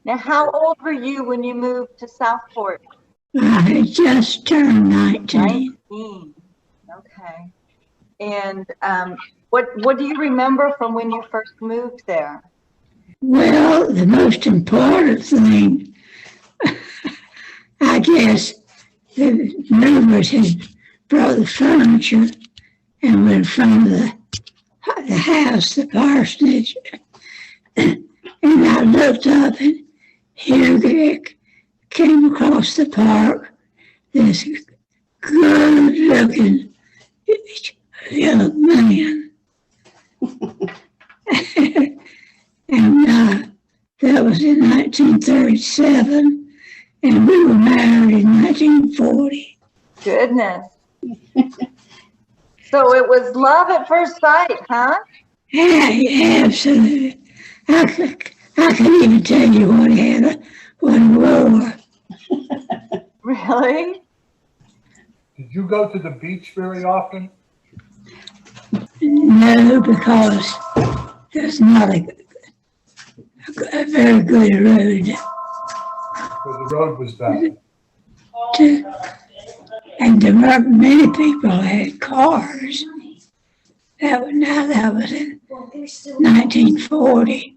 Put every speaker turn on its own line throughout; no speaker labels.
Now, how old were you when you moved to Southport?
I had just turned 19.
19. Okay. And what do you remember from when you first moved there?
Well, the most important thing, I guess, the neighbors had brought the furniture and were in front of the house, the parsonage. And I looked up, and here came across the park this good-looking young man. And that was in 1937, and we were married in 1940.
Goodness. So it was love at first sight, huh?
Yeah, absolutely. I couldn't even tell you what he wore.
Really?
Did you go to the beach very often?
No, because there's not a very good road.
Or the road was bad?
And there weren't many people had cars. That was in 1940.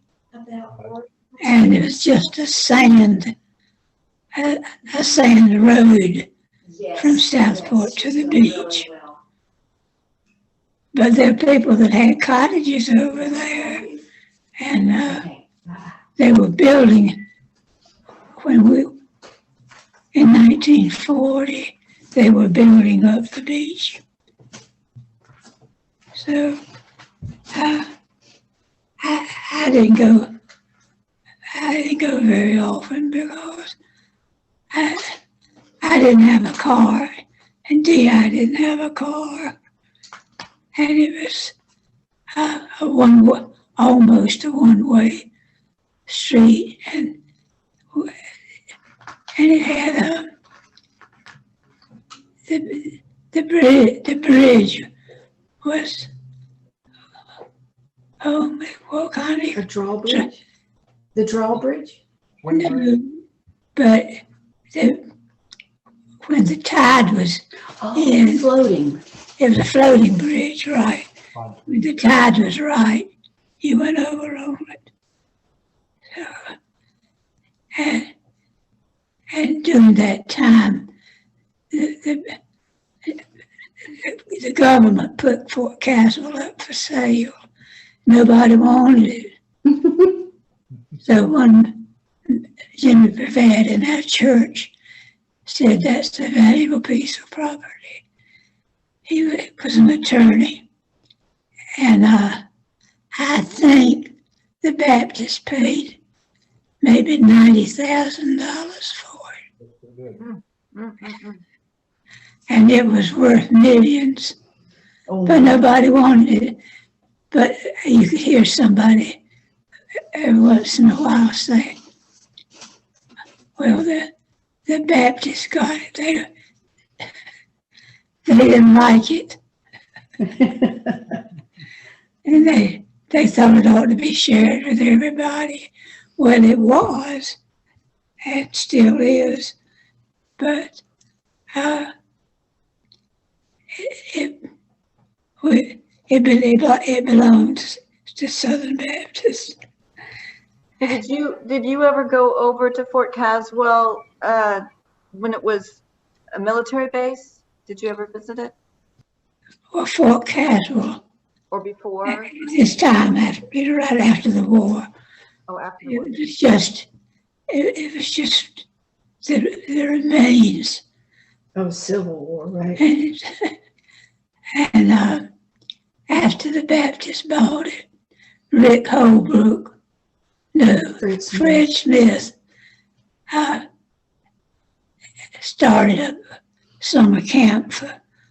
And it was just a sand road from Southport to the beach. But there are people that had cottages over there, and they were building in 1940, they were building up the beach. So I didn't go very often because I didn't have a car, and I didn't have a car, and it was almost a one-way street, and it had the bridge was what kind of
a drawbridge? The drawbridge?
No, but when the tide was in,
Floating.
it was a floating bridge, right? When the tide was right, you went over on it. So, and during that time, the government put Fort Caswell up for sale. Nobody wanted it. So one Jimmy Brevet in our church said that's a valuable piece of property. He was an attorney, and I think the Baptists paid maybe $90,000 for it. And it was worth millions, but nobody wanted it. But you could hear somebody every once in a while say, well, the Baptists got it. They didn't like it. And they thought it ought to be shared with everybody. Well, it was, and still is, but it belongs to Southern Baptists.
Did you ever go over to Fort Caswell when it was a military base? Did you ever visit it?
Or Fort Caswell.
Or before?
This time, right after the war.
Oh, after the war.
It was just the remains.
Oh, Civil War, right?
And after the Baptists bought it, Fred Smith started a summer camp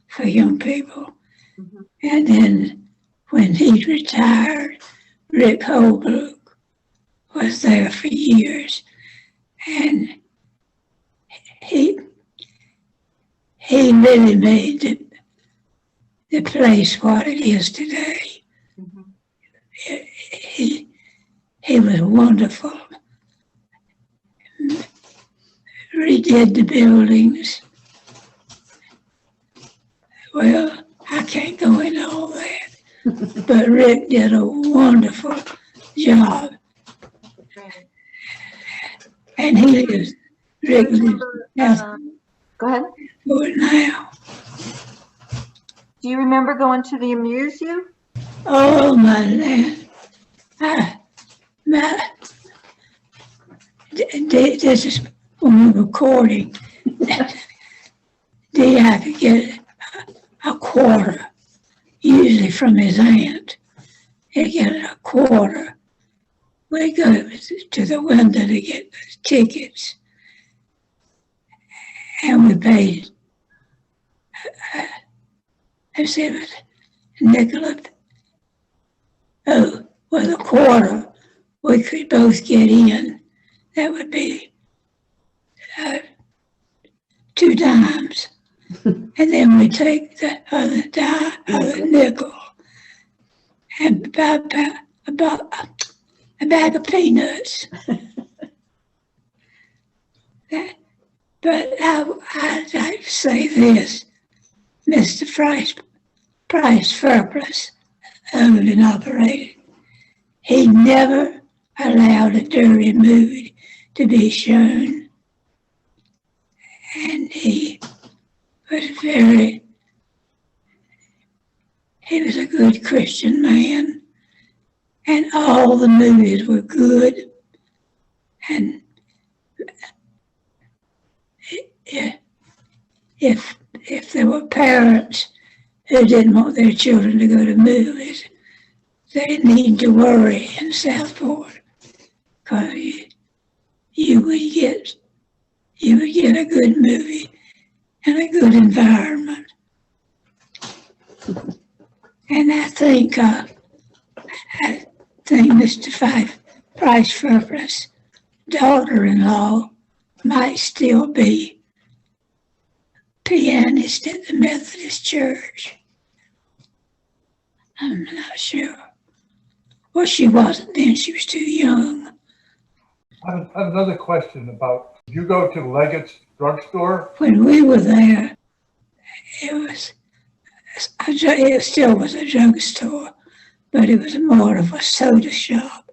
for young people. Mm-hmm. And then when he retired, Rick Holbrook was there for years. And he really made the place what it is today. Mm-hmm. He was wonderful. redid the buildings. Well, I can't go into all that, but Rick did a wonderful job. And he lives, Rick lives in
Go ahead.
Southport now.
Do you remember going to the Amuse You?
Oh, my land. This is when we're recording. I could get a quarter, usually from his aunt. He'd get a quarter. We'd go to the window to get the tickets. And we paid, I said it was a nickel. Oh, with a quarter, we could both get in. That would be 2 dimes. And then we take the other nickel and buy about a bag of peanuts. But I'd like to say this, Mr. Price Furpless owned and operated. He never allowed a dirty movie to be shown. And he was a good Christian man. And all the movies were good. And if there were parents who didn't want their children to go to movies, they didn't need to worry in Southport, because you would get a good movie and a good environment. And I think Mr. Price Furpless' daughter-in-law might still be pianist at the Methodist Church. I'm not sure. Well, she wasn't then. She was too young.
I have another question about, you go to Leggett's drugstore?
When we were there, it still was a drugstore, but it was more of a soda shop.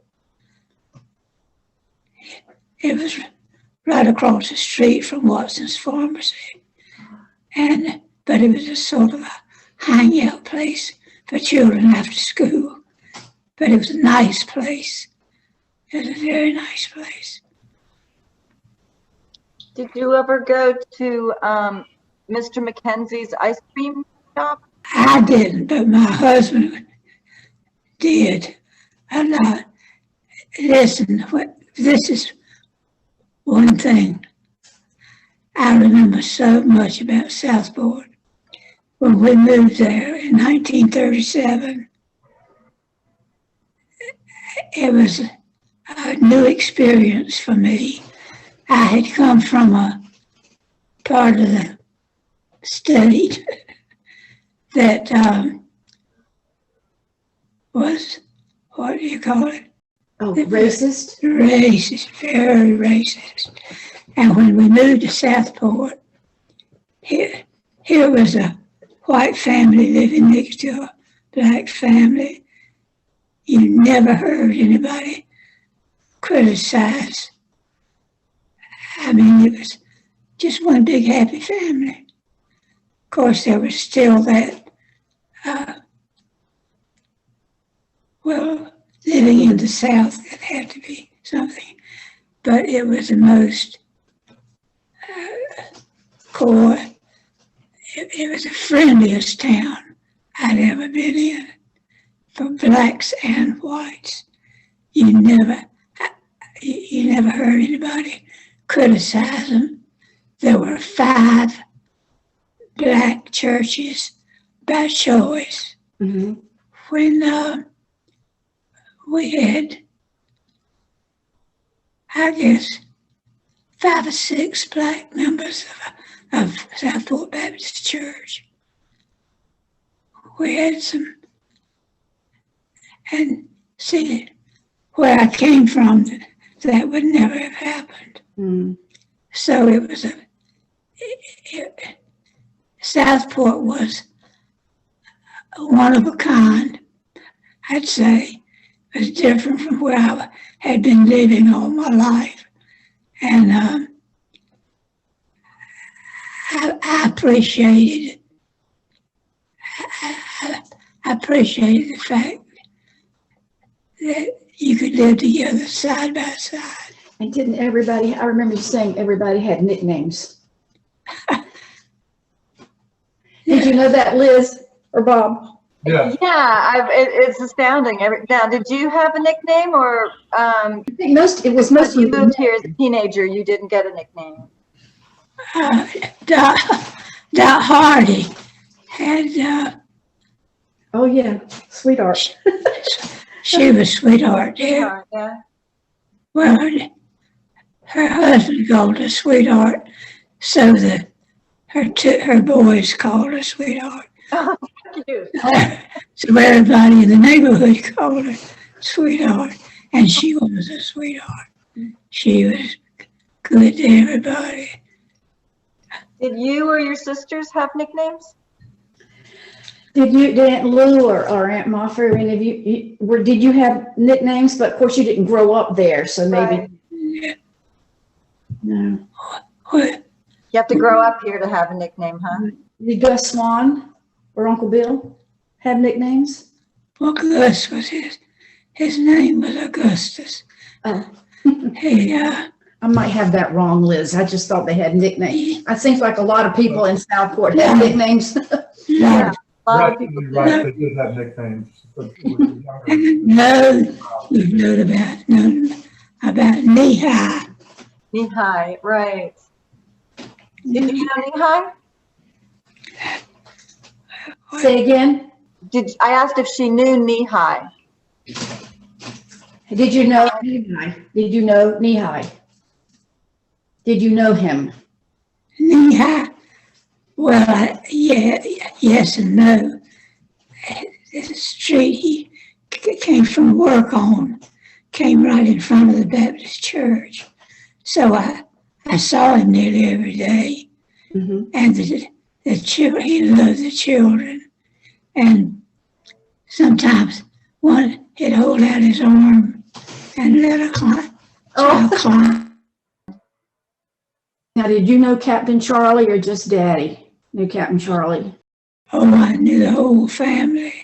It was right across the street from Watson's Pharmacy. But it was a sort of a hangout place for children after school. But it was a nice place. It was a very nice place.
Did you ever go to Mr. McKenzies Ice Cream shop?
I didn't, but my husband did. And listen, this is one thing I remember so much about Southport. When we moved there in 1937, it was a new experience for me. I had come from a part of the state that was, what do you call it?
Oh, racist?
Racist, very racist. And when we moved to Southport, here was a white family living next to a black family. You never heard anybody criticize. I mean, it was just one big happy family. Of course, there was still that, living in the South, that had to be something. But it was the most core, it was the friendliest town I'd ever been in, for blacks and whites. You never heard anybody criticize them. There were 5 black churches by choice.
Mm-hmm.
When we had, I guess, 5 or 6 black members of Southport Baptist Church. We had some, and see, where I came from, that would never have happened.
Mm.
So it was Southport was one of a kind, I'd say. It was different from where I had been living all my life. And I appreciated the fact that you could live together side by side.
And didn't everybody, I remember you saying everybody had nicknames. Did you know that, Liz or Bob?
Yeah,
Yeah, it's astounding. Now, did you have a nickname, or
I think it was
when
mostly
you moved here as a teenager, you didn't get a nickname?
Dot Hardy had,
oh yeah, sweetheart.
she was sweetheart there.
Yeah.
Well, her husband called her sweetheart, so her boys called her sweetheart.
Oh, cute.
So everybody in the neighborhood called her sweetheart, and she was a sweetheart. She was good to everybody.
Did you or your sisters have nicknames?
Did Aunt Lou or Aunt Martha or any of you, did you have nicknames? But of course you didn't grow up there, so maybe.
Right.
No.
What?
You have to grow up here to have a nickname, huh?
Did Gus Swan or Uncle Bill have nicknames?
Well, Gus was his name was Augustus.
Oh.
He,
I might have that wrong, Liz. I just thought they had nicknames. I think like a lot of people in Southport have nicknames.
Yeah. A lot of people
absolutely right, they did have nicknames. But when we were younger.
you've known about knee-high.
Knee-high, right. Did you know knee-high?
Say again?
I asked if she knew knee-high.
Did you know Knee-High? Did you know Knee-High? Did you know him?
Knee-high. Well, yes and no. The street he came from work on came right in front of the Baptist church. So I saw him nearly every day.
Mm-hmm.
And the children, he loved the children. And sometimes he'd hold out his arm and let a child climb.
Now, did you know Captain Charlie or just Daddy knew Captain Charlie?
Oh, I knew the whole family.